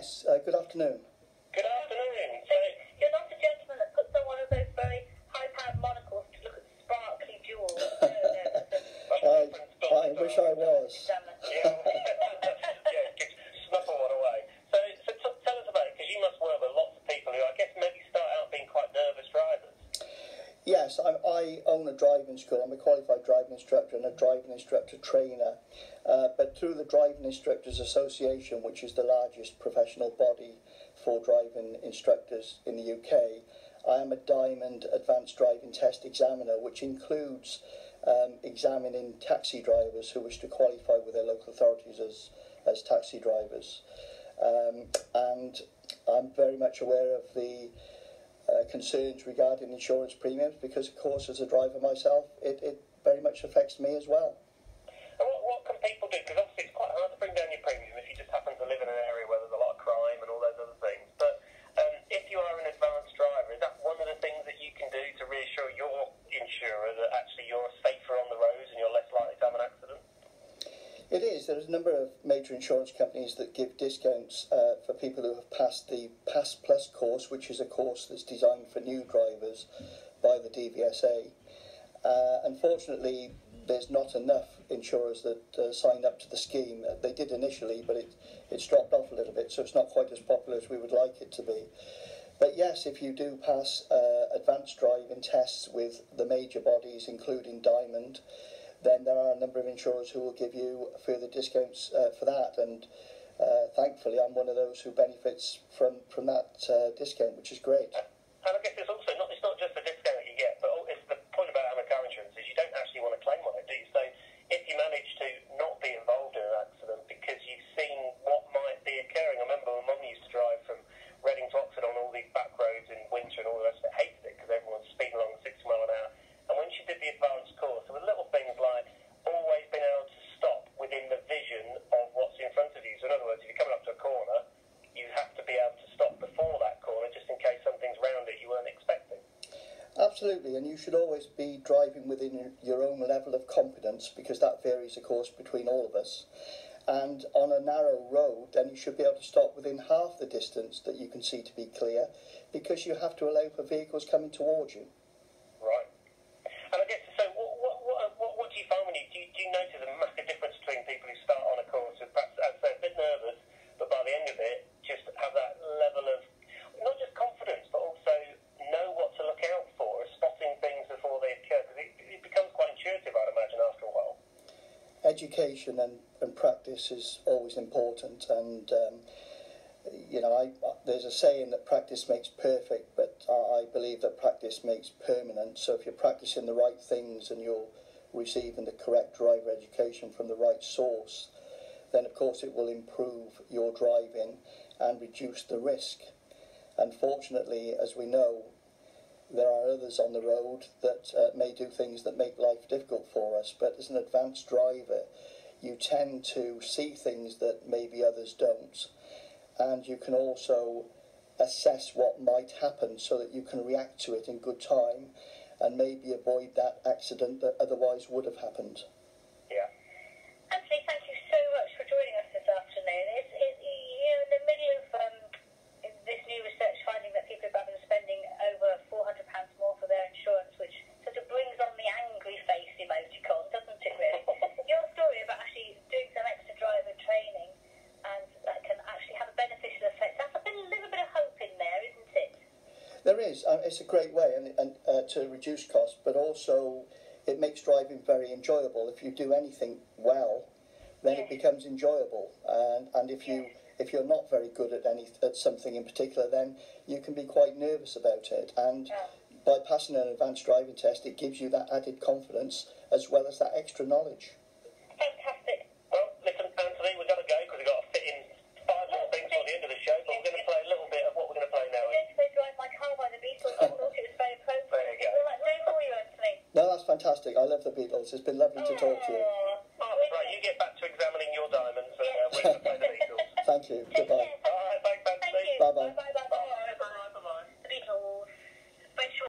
Yes, good afternoon. Good afternoon. So you're not a gentleman that puts on one of those very high-powered monocles to look at sparkly jewels. No, I wish I was. Snuffle one away. So tell us about it, because you must work with lots of people who I guess maybe start out being quite nervous drivers. Yes, I own a driving school. I'm a qualified driving instructor and a driving instructor trainer. But through the Driving Instructors Association, which is the largest professional body for driving instructors in the UK, I am a Diamond Advanced Driving Test Examiner, which includes examining taxi drivers who wish to qualify with their local authorities as taxi drivers. And I'm very much aware of the concerns regarding insurance premiums because, of course, as a driver myself, it very much affects me as well. And what can people do? Because obviously it's quite hard to bring down your premium if you just happen to live in an area where there's a lot of crime and all those other things. But if you are an advanced driver, is that one of the things that you can do to reassure your insurer that actually you're safer on the roads and you're less likely to have an accident? It is. There's a number of major insurance companies that give discounts for people who have passed the Pass Plus course, which is a course that's designed for new drivers by the DVSA. Unfortunately, there's not enough insurers that signed up to the scheme. They did initially, but it's dropped off a little bit, so it's not quite as popular as we would like it to be. But yes, if you do pass advanced driving tests with the major bodies, including Diamond, then there are a number of insurers who will give you further discounts for that. And thankfully, I'm one of those who benefits from that discount, which is great. And I guess it's also it's not just the discount that you get, but it's the point about having car insurance is you don't actually want to claim on it, do you? So if you manage to not be involved in an accident because you've seen what might be occurring. I remember my mum used to drive from Reading to Oxford on all these back roads in winter and all the rest of it, hated it because everyone's speeding along 60 mile an hour. And when she did the advanced course, there were little things like always being able to stop within the vision of what's in front of you. So in other words, if you're coming up to a corner, you have to be able to stop before that corner just in case something's round it you weren't expecting. Absolutely, and you should always be driving within your own level of competence because that varies, of course, between all of us. And on a narrow road, then you should be able to stop within half the distance that you can see to be clear because you have to allow for vehicles coming towards you. Right. And I guess, so what do you find when do you notice a massive difference between people who start on a course who perhaps, as I say, a bit nervous, but by the end of it, just have that level of, not just confidence, but also know what to look out for, spotting things before they occur, because it becomes quite intuitive, I'd imagine, after a while. Education and practice is always important, and there's a saying that practice makes perfect, but I believe that practice makes permanent. So if you're practicing the right things and you're receiving the correct driver education from the right source, then of course it will improve your driving and reduce the risk. Unfortunately, as we know, there are others on the road that may do things that make life difficult for us, but as an advanced driver, you tend to see things that maybe others don't, and you can also assess what might happen so that you can react to it in good time and maybe avoid that accident that otherwise would have happened. Yeah. Anthony, thank you so much for joining us this afternoon. In the middle of this new research finding that people have been spending over £400 more for their insurance, which sort of brings on the angry face emoticon, doesn't it really? Your story about actually doing some extra driver training and that can actually have a beneficial effect. That's a little bit of hope in there, isn't it? There is. It's a great way and to reduce costs, but also it makes driving very enjoyable. If you do anything well, then it becomes enjoyable. And if you're not very good at something in particular, then you can be quite nervous about it. And by passing an advanced driving test, it gives you that added confidence as well as that extra knowledge. Fantastic. Well, listen, Anthony, we've got to go because we've got to fit in 5 more things for the end of the show, but we're going to play a little bit of what we're going to play now. I'm going to go drive my car by the Beatles. I thought it was very appropriate. There you go. Will that do for you, Anthony? No, that's fantastic. I love the Beatles. It's been lovely to talk to you. Right, you get back to examining your diamonds and we're going to play the Beatles. Thank you. Goodbye. All right, thanks, Anthony. Thank you. Bye-bye. Bye-bye.